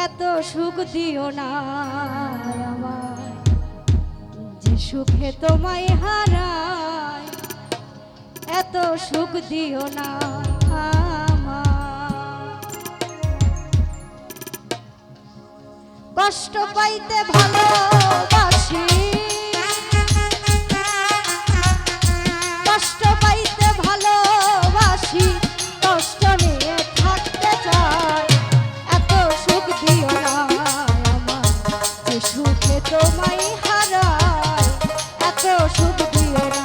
এত সুখ দিও না আমায়, যে সুখে তোমায় হারায়। এত সুখ দিও না আমায়। কষ্ট পাইতে ভালোবাসি, কষ্ট পাইতে ভালোবাসি, কষ্ট নিয়ে থাকতে চাই। এত সুখ দিও না আমায়, যে সুখে তোমায় হারায়। এত সুখ দিও না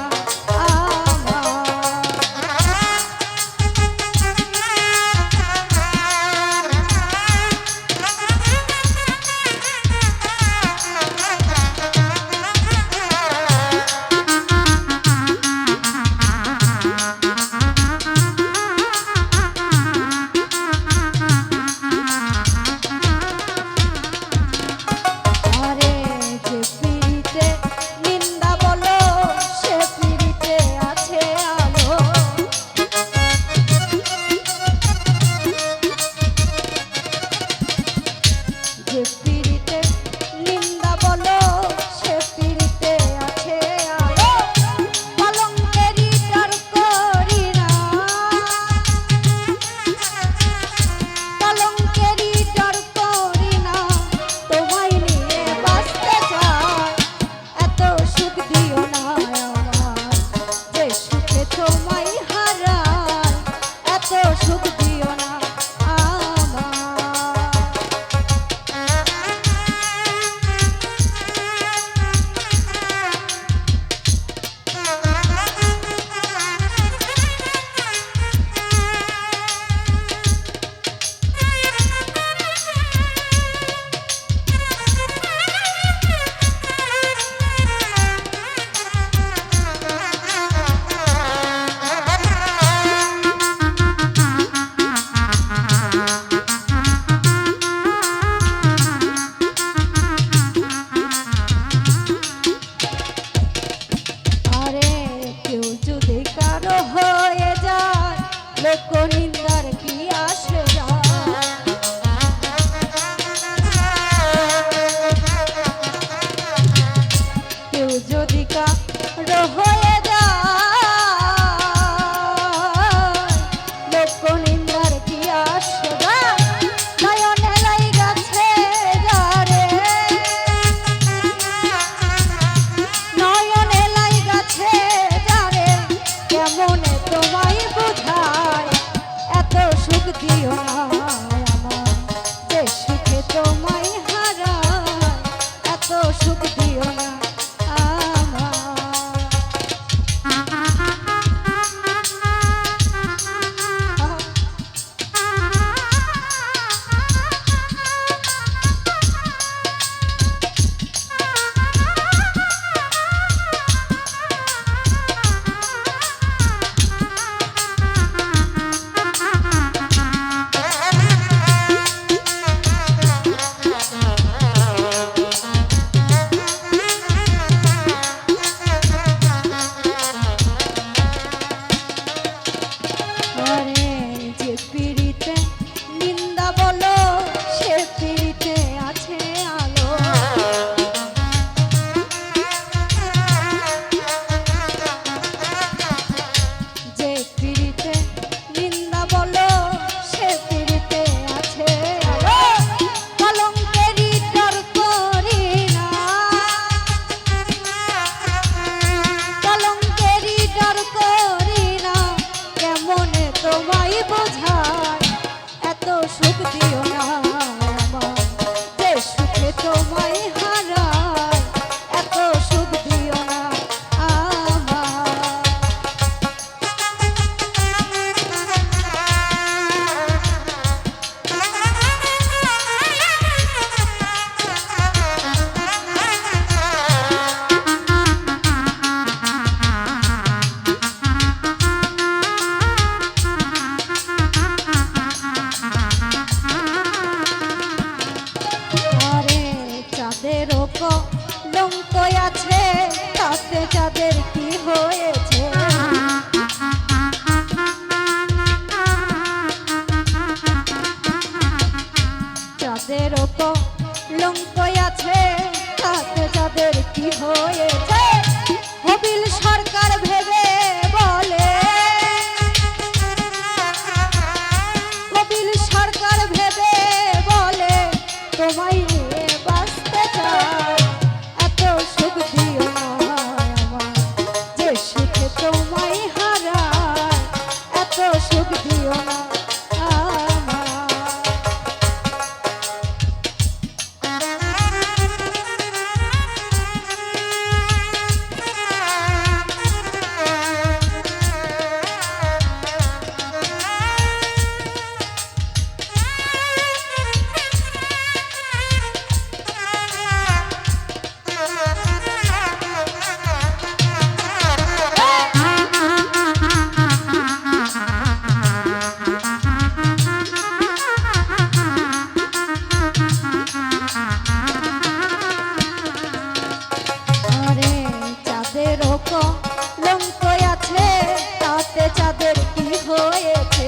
নিন্দার কি আসে কেউ যদি কারো হয়ে যায়, লোক নিন্দার কি আসে নয়নে লাই গেছে যারে, নয়নে লাই গেছে যারে, কেমনে তোমায় বোঝায়। এত সুখ দিও না আমায়, যে সুখে তোমায় হারায়। এত সুখ দিও না আমায়। যাদেরও কলঙ্ক আছে তাতে যাদের কি হয়েছে হবিল সরকার ভেবে বলে, হবিল সরকার ভেবে বলে তোমায় নিয়ে বাঁচতে চায়। এত সুখ দিও না আমার যে সুখে তোমায় হারায়, এত সুখ দিও না কলঙ্ক আছে তাতে যাদের কি হয়েছে,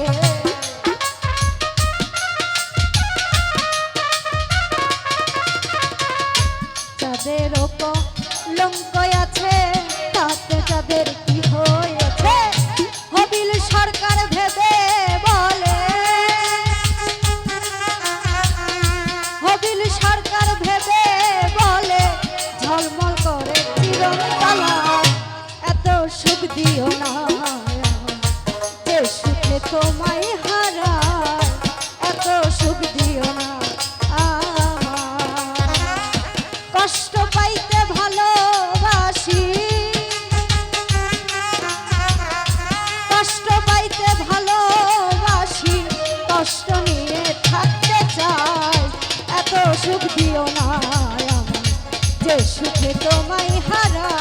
যাদেরও কলঙ্ক আছে তাতে যাদের কি হয়েছে হবিল সরকার ভেবে বলে, হবিল সরকার ভেবে বলে ঝলমল করে চিরন্তলা। এত সুখ দিও না যে সুখে তোমায় হারায়, এত সুখ দিও না আমার। কষ্ট পাইতে ভালোবাসি, কষ্ট পাইতে ভালোবাসি, কষ্ট নিয়ে থাকতে চাই। এত সুখ দিও না আমার যে সুখে তোমায় হারায়,